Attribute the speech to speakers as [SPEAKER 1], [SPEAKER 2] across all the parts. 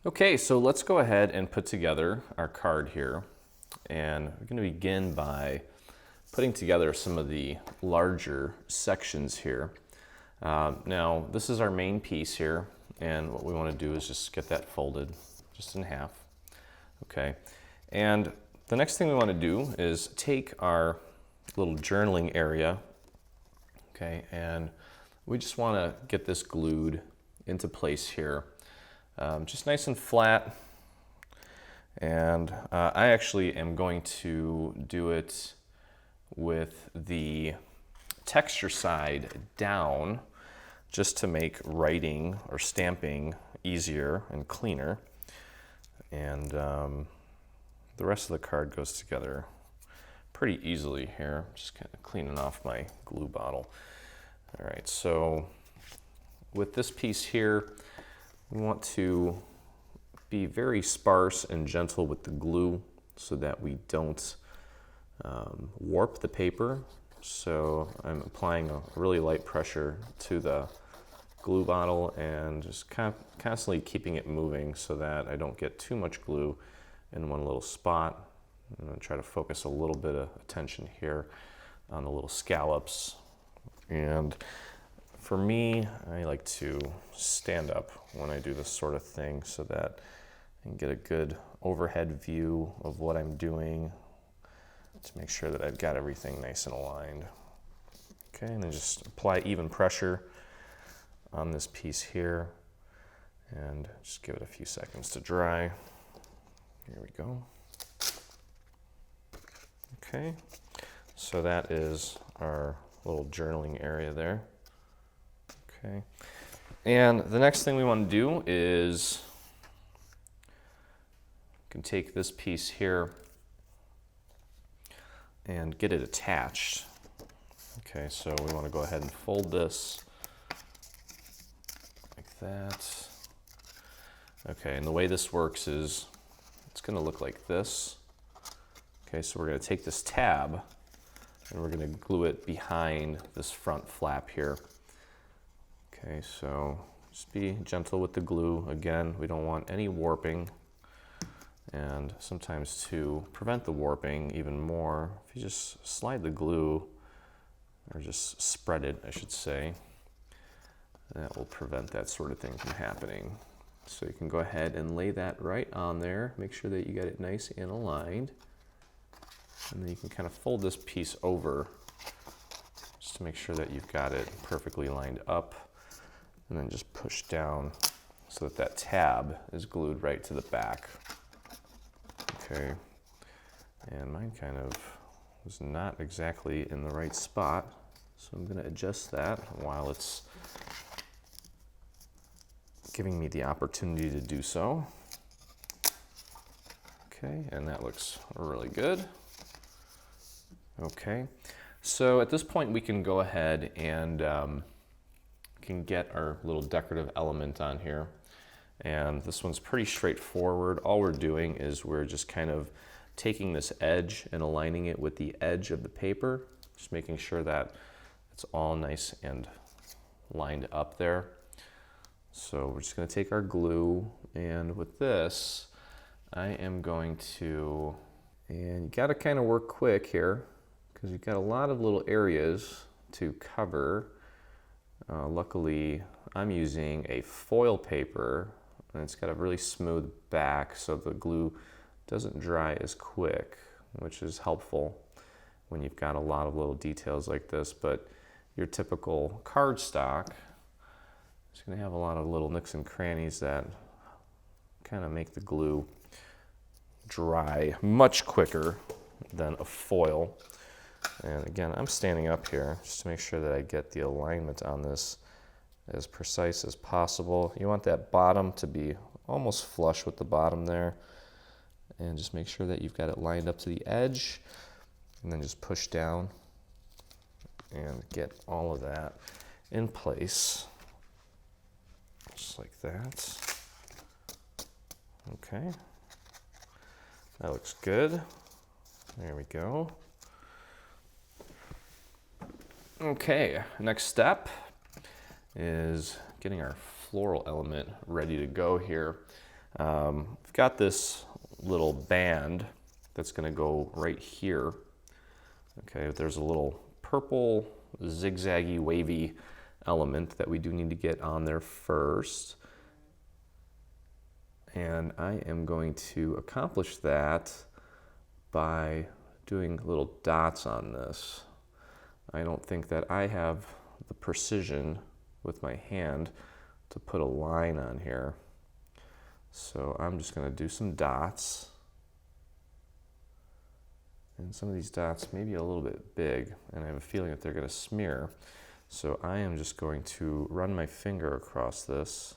[SPEAKER 1] Okay, so let's go ahead and put together our card here. And we're going to begin by putting together some of the larger sections here. Now, this is our main piece here, and what we want to do is just get that folded just in half. Okay, and the next thing we want to do is take our little journaling area, okay, and we just want to get this glued into place here. Just nice and flat. And I actually am going to do it with the texture side down just to make writing or stamping easier and cleaner. And the rest of the card goes together pretty easily here. Just kind of cleaning off my glue bottle. All right, so with this piece here, we want to be very sparse and gentle with the glue so that we don't warp the paper. So I'm applying a really light pressure to the glue bottle and just constantly keeping it moving so that I don't get too much glue in one little spot. I'm going to try to focus a little bit of attention here on the little scallops. And for me, I like to stand up when I do this sort of thing so that I can get a good overhead view of what I'm doing to make sure that I've got everything nice and aligned. Okay, and then just apply even pressure on this piece here and just give it a few seconds to dry. Here we go. Okay, so that is our little journaling area there. Okay, and the next thing we want to do is we can take this piece here and get it attached. Okay, so we want to go ahead and fold this like that. Okay, and the way this works is it's going to look like this. Okay, so we're going to take this tab and we're going to glue it behind this front flap here. Okay, so just be gentle with the glue. Again, we don't want any warping. And sometimes to prevent the warping even more, if you just slide the glue, or just spread it, I should say, that will prevent that sort of thing from happening. So you can go ahead and lay that right on there. Make sure that you get it nice and aligned. And then you can kind of fold this piece over just to make sure that you've got it perfectly lined up. And then just push down so that that tab is glued right to the back. Okay, and mine kind of was not exactly in the right spot, so I'm going to adjust that while it's giving me the opportunity to do so. Okay, and that looks really good. Okay, so at this point we can go ahead and can get our little decorative element on here. And this one's pretty straightforward. All we're doing is we're just kind of taking this edge and aligning it with the edge of the paper, just making sure that it's all nice and lined up there. So we're just going to take our glue, and with this, I am going to, and you got to kind of work quick here because you've got a lot of little areas to cover. Luckily, I'm using a foil paper, and it's got a really smooth back, so the glue doesn't dry as quick, which is helpful when you've got a lot of little details like this. But your typical cardstock is going to have a lot of little nooks and crannies that kind of make the glue dry much quicker than a foil. And again, I'm standing up here just to make sure that I get the alignment on this as precise as possible. You want that bottom to be almost flush with the bottom there. And just make sure that you've got it lined up to the edge. And then just push down and get all of that in place. Just like that. Okay. That looks good. There we go. Okay, next step is getting our floral element ready to go here. I've got this little band that's going to go right here. Okay, there's a little purple zigzaggy wavy element that we do need to get on there first. And I am going to accomplish that by doing little dots on this. I don't think that I have the precision with my hand to put a line on here. So I'm just going to do some dots. And some of these dots may be a little bit big, and I have a feeling that they're going to smear. So I am just going to run my finger across this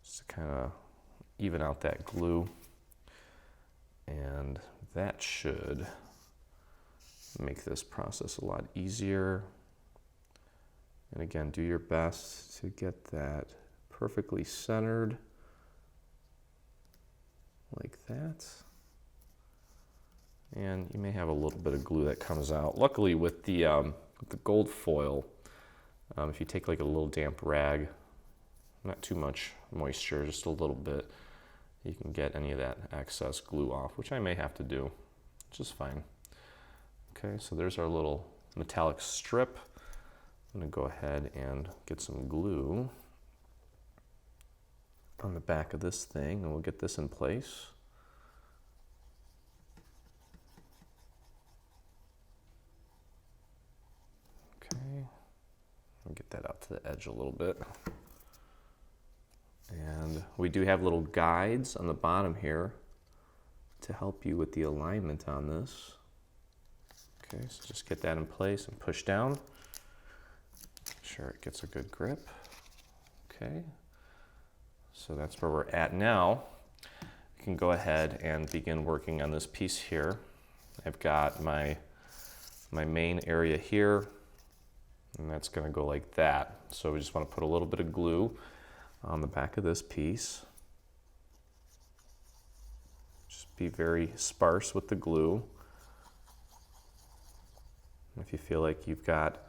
[SPEAKER 1] just to kind of even out that glue. And that should make this process a lot easier. And again, do your best to get that perfectly centered like that. And you may have a little bit of glue that comes out. Luckily with the gold foil, if you take like a little damp rag, not too much moisture, just a little bit, you can get any of that excess glue off, which I may have to do, which is fine. Okay, so there's our little metallic strip. I'm gonna go ahead and get some glue on the back of this thing, and we'll get this in place. Okay, I'll get that out to the edge a little bit. And we do have little guides on the bottom here to help you with the alignment on this. Okay, so just get that in place and push down. Make sure it gets a good grip. Okay, so that's where we're at now. We can go ahead and begin working on this piece here. I've got my main area here, and that's going to go like that. So we just want to put a little bit of glue on the back of this piece. Just be very sparse with the glue. If you feel like you've got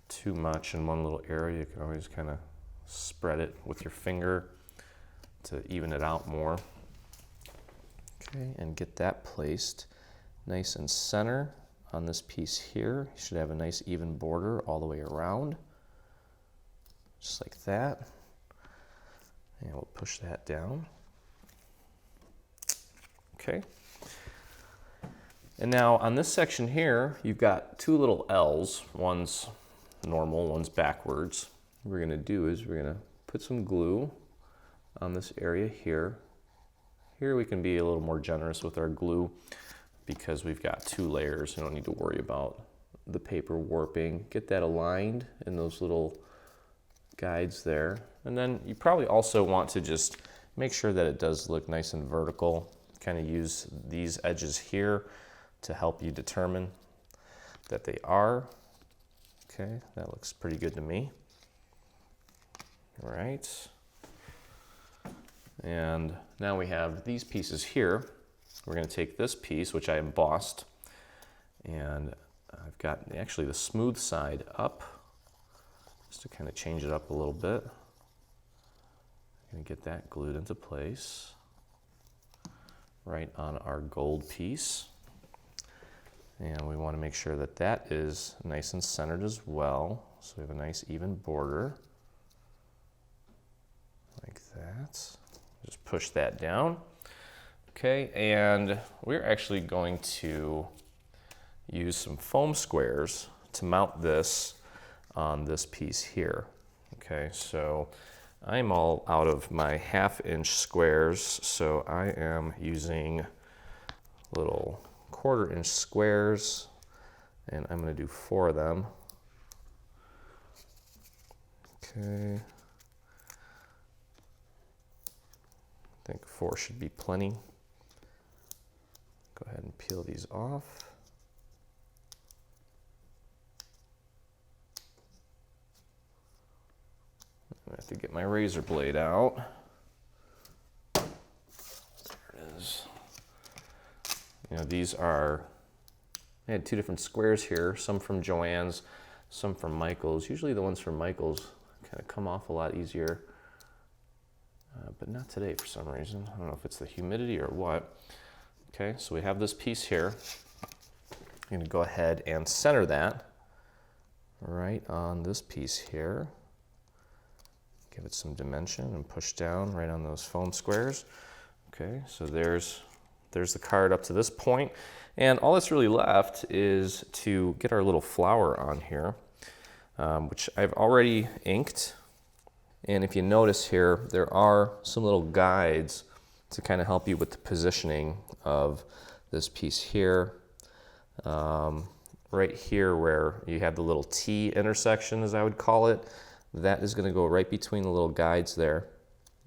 [SPEAKER 1] too much in one little area, you can always kind of spread it with your finger to even it out more. Okay, and get that placed nice and center on this piece here. You should have a nice even border all the way around, just like that. And we'll push that down. Okay. And now on this section here, you've got two little L's. One's normal, one's backwards. What we're going to do is we're going to put some glue on this area here. Here we can be a little more generous with our glue because we've got two layers. You don't need to worry about the paper warping. Get that aligned in those little guides there. And then you probably also want to just make sure that it does look nice and vertical. Kind of use these edges here to help you determine that they are. Okay, that looks pretty good to me. All right. And now we have these pieces here. We're going to take this piece, which I embossed, and I've got actually the smooth side up, just to kind of change it up a little bit. I'm going to get that glued into place right on our gold piece. And we want to make sure that that is nice and centered as well. So we have a nice even border, like that. Just push that down. Okay, and we're actually going to use some foam squares to mount this on this piece here. Okay, so I'm all out of my 1/2-inch squares, so I am using little 1/4-inch squares, and I'm going to do 4 of them. Okay, I think 4 should be plenty. Go ahead and peel these off. I have to get my razor blade out. There it is. You know, these are, I had 2 different squares here, some from Joann's, some from Michael's. Usually the ones from Michael's kind of come off a lot easier. but not today for some reason. I don't know if it's the humidity or what. Okay, so we have this piece here. I'm going to go ahead and center that right on this piece here. Give it some dimension and push down right on those foam squares. Okay, so there's the card up to this point. And all that's really left is to get our little flower on here, which I've already inked. And if you notice here, there are some little guides to kind of help you with the positioning of this piece here. Right here where you have the little T intersection, as I would call it, that is going to go right between the little guides there.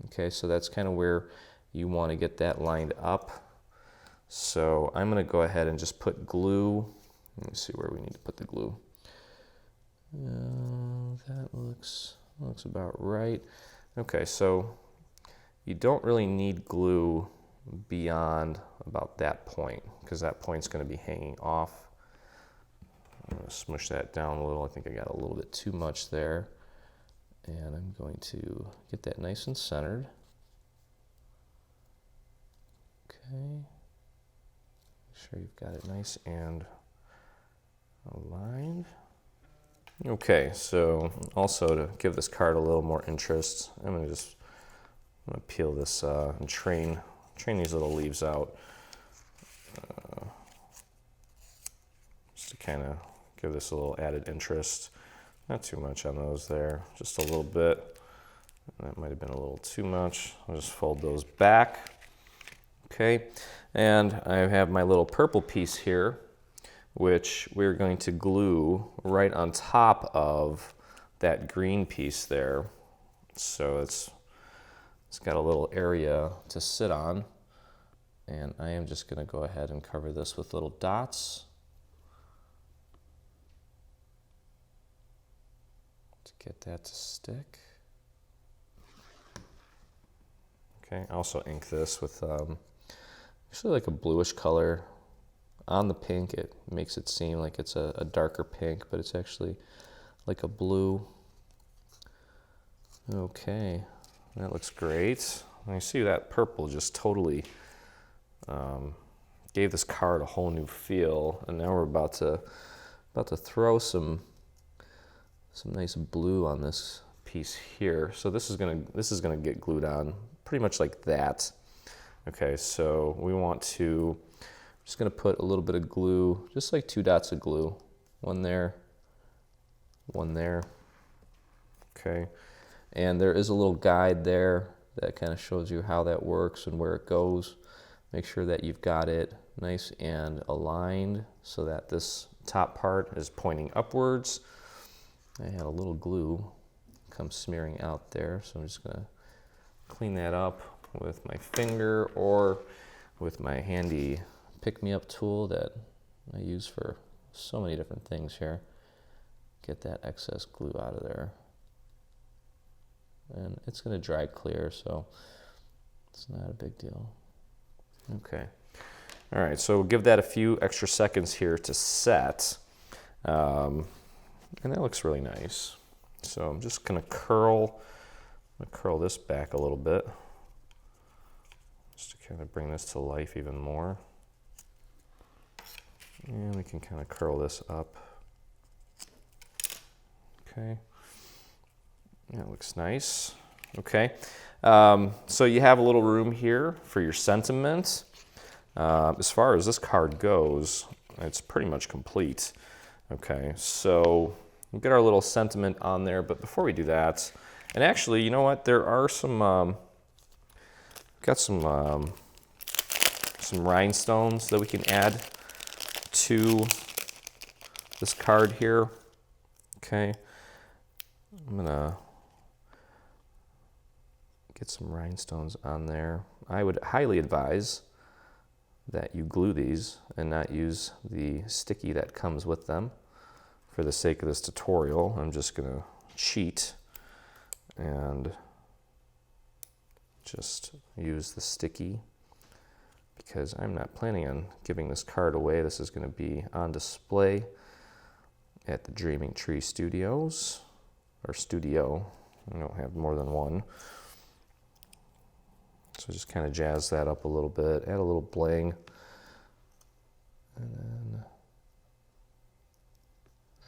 [SPEAKER 1] Okay, so that's kind of where you want to get that lined up. So I'm going to go ahead and just put glue. Let me see where we need to put the glue. That looks about right. Okay, so you don't really need glue beyond about that point, because that point's going to be hanging off. I'm going to smush that down a little. I think I got a little bit too much there. And I'm going to get that nice and centered. Okay. Make sure you've got it nice and aligned. Okay, so also to give this card a little more interest, I'm going to peel this and train these little leaves out. Just to kind of give this a little added interest. Not too much on those there, just a little bit. That might have been a little too much. I'll just fold those back. Okay, and I have my little purple piece here, which we're going to glue right on top of that green piece there. So it's got a little area to sit on. And I am just going to go ahead and cover this with little dots to get that to stick. Okay, I also ink this with actually like a bluish color. On the pink, it makes it seem like it's a darker pink, but it's actually like a blue. Okay, that looks great. And you see that purple just totally gave this card a whole new feel. And now we're about to throw some nice blue on this piece here. So this is gonna get glued on pretty much like that. Okay, so we want to. Just going to put a little bit of glue, just like 2 dots of glue. One there, one there. Okay. And there is a little guide there that kind of shows you how that works and where it goes. Make sure that you've got it nice and aligned so that this top part is pointing upwards. I had a little glue come smearing out there, so I'm just going to clean that up with my finger or with my handy pick-me-up tool that I use for so many different things here. Get that excess glue out of there. And it's going to dry clear, so it's not a big deal. Okay. All right, so we'll give that a few extra seconds here to set. And that looks really nice. So I'm just going to curl this back a little bit just to kind of bring this to life even more. And we can kind of curl this up. Okay. That looks nice. Okay. So you have a little room here for your sentiment. As far as this card goes, it's pretty much complete. Okay. So we'll get our little sentiment on there. But before we do that, and actually, you know what? There are some, got some rhinestones that we can add to this card here. Okay, I'm gonna get some rhinestones on there. I would highly advise that you glue these and not use the sticky that comes with them. For the sake of this tutorial, I'm just gonna cheat and just use the sticky, because I'm not planning on giving this card away. This is going to be on display at the Dreaming Tree Studios, or studio. I don't have more than one. So just kind of jazz that up a little bit, add a little bling. And then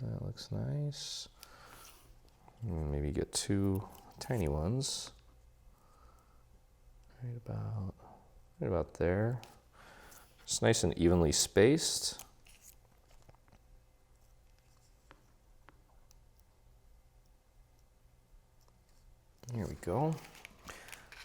[SPEAKER 1] that looks nice. And maybe get 2 tiny ones. Right about there. It's nice and evenly spaced. Here we go.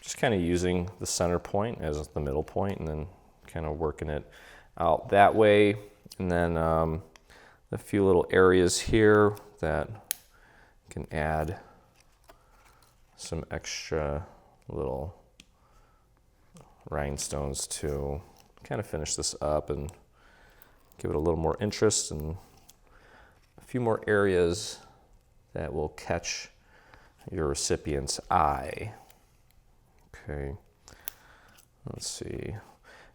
[SPEAKER 1] Just kind of using the center point as the middle point and then kind of working it out that way. And then a few little areas here that can add some extra little rhinestones to kind of finish this up and give it a little more interest and a few more areas that will catch your recipient's eye. Okay, let's see.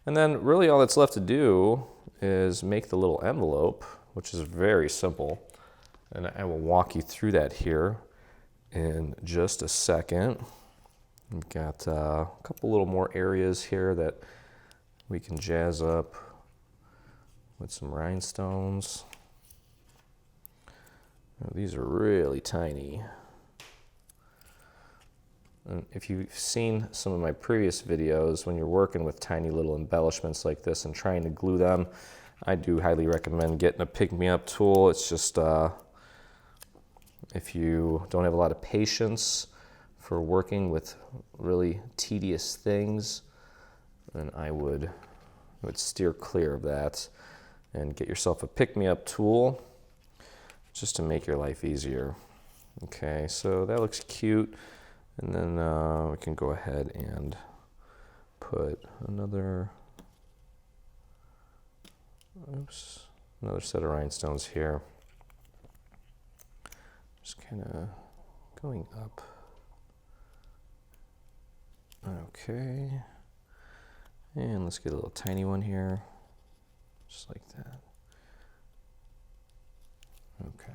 [SPEAKER 1] And then really all that's left to do is make the little envelope, which is very simple. And I will walk you through that here in just a second. We've got a couple little more areas here that we can jazz up with some rhinestones. Now, these are really tiny. And if you've seen some of my previous videos, when you're working with tiny little embellishments like this and trying to glue them, I do highly recommend getting a pick-me-up tool. It's just, if you don't have a lot of patience for working with really tedious things, then I would steer clear of that and get yourself a pick-me-up tool just to make your life easier. Okay, so that looks cute. And then we can go ahead and put another set of rhinestones here. Just kind of going up. Okay. And let's get a little tiny one here, just like that. Okay.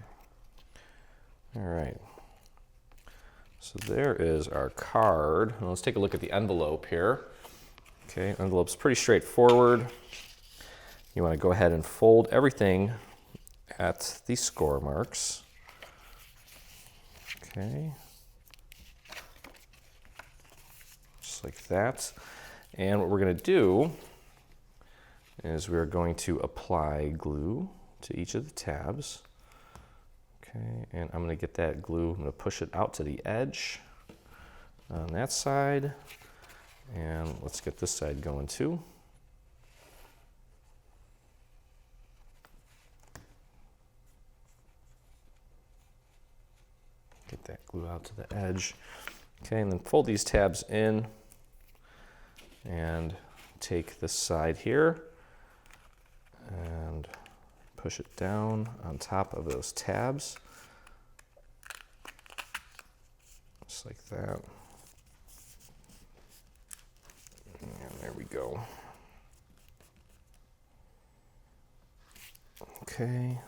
[SPEAKER 1] All right. So there is our card. Now let's take a look at the envelope here. Okay, envelope's pretty straightforward. You want to go ahead and fold everything at the score marks. Okay. Just like that. And what we're going to do is we're going to apply glue to each of the tabs. Okay, and I'm going to get that glue, I'm going to push it out to the edge on that side. And let's get this side going too. Get that glue out to the edge. Okay, and then fold these tabs in and take this side here and push it down on top of those tabs, just like that. And there we go. Okay.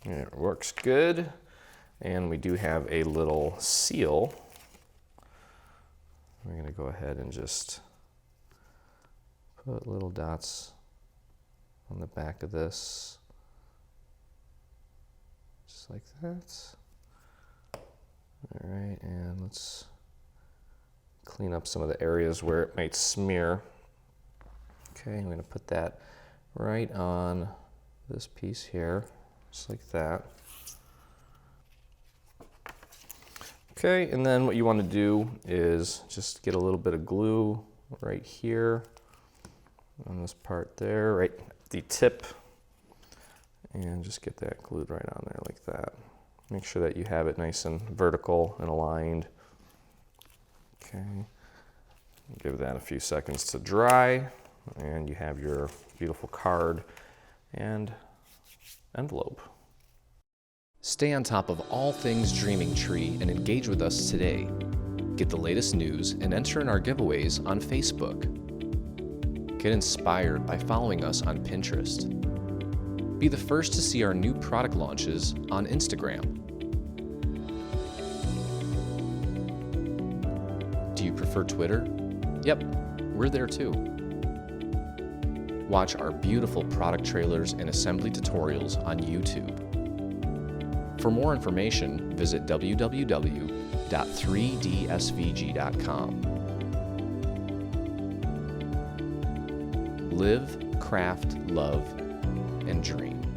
[SPEAKER 1] It works good. And we do have a little seal. We're going to go ahead and just put little dots on the back of this, just like that. All right, and let's clean up some of the areas where it might smear. Okay, I'm going to put that right on this piece here, just like that. Okay, and then what you want to do is just get a little bit of glue right here on this part there, right at the tip, and just get that glued right on there like that. Make sure that you have it nice and vertical and aligned. Okay, give that a few seconds to dry, and you have your beautiful card and envelope.
[SPEAKER 2] Stay on top of all things Dreaming Tree and engage with us today. Get the latest news and enter in our giveaways on Facebook. Get inspired by following us on Pinterest. Be the first to see our new product launches on Instagram. Do you prefer Twitter? Yep, we're there too. Watch our beautiful product trailers and assembly tutorials on YouTube. For more information, visit www.3dsvg.com. Live, craft, love, and dream.